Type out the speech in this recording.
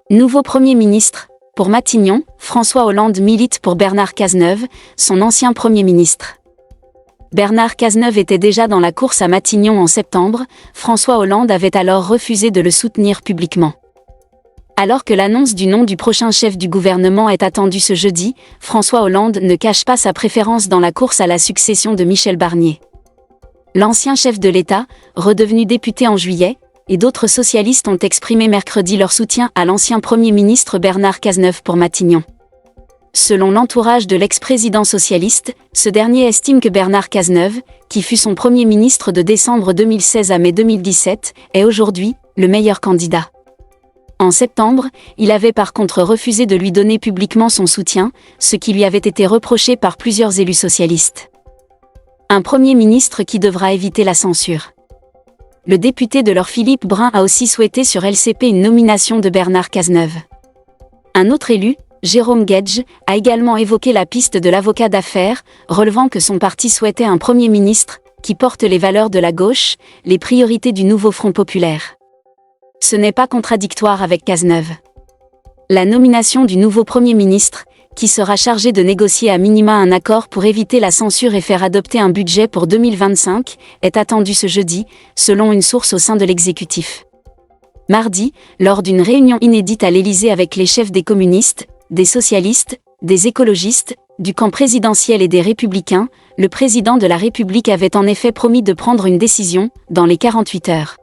Nouveau Premier ministre. Pour Matignon, François Hollande milite pour Bernard Cazeneuve, son ancien Premier ministre. Bernard Cazeneuve était déjà dans la course à Matignon en septembre, François Hollande avait alors refusé de le soutenir publiquement. Alors que l'annonce du nom du prochain chef du gouvernement est attendue ce jeudi, François Hollande ne cache pas sa préférence dans la course à la succession de Michel Barnier. L'ancien chef de l'État, redevenu député en juillet, et d'autres socialistes ont exprimé mercredi leur soutien à l'ancien Premier ministre Bernard Cazeneuve pour Matignon. Selon l'entourage de l'ex-président socialiste, ce dernier estime que Bernard Cazeneuve, qui fut son Premier ministre de décembre 2016 à mai 2017, est aujourd'hui le meilleur candidat. En septembre, il avait par contre refusé de lui donner publiquement son soutien, ce qui lui avait été reproché par plusieurs élus socialistes. Un Premier ministre qui devra éviter la censure. Le député de l'Eure Philippe Brun a aussi souhaité sur LCP une nomination de Bernard Cazeneuve. Un autre élu, Jérôme Guedj, a également évoqué la piste de l'avocat d'affaires, relevant que son parti souhaitait un Premier ministre qui porte les valeurs de la gauche, les priorités du nouveau Front populaire. Ce n'est pas contradictoire avec Cazeneuve. La nomination du nouveau Premier ministre, qui sera chargé de négocier à minima un accord pour éviter la censure et faire adopter un budget pour 2025, est attendue ce jeudi, selon une source au sein de l'exécutif. Mardi, lors d'une réunion inédite à l'Élysée avec les chefs des communistes, des socialistes, des écologistes, du camp présidentiel et des républicains, le président de la République avait en effet promis de prendre une décision dans les 48 heures.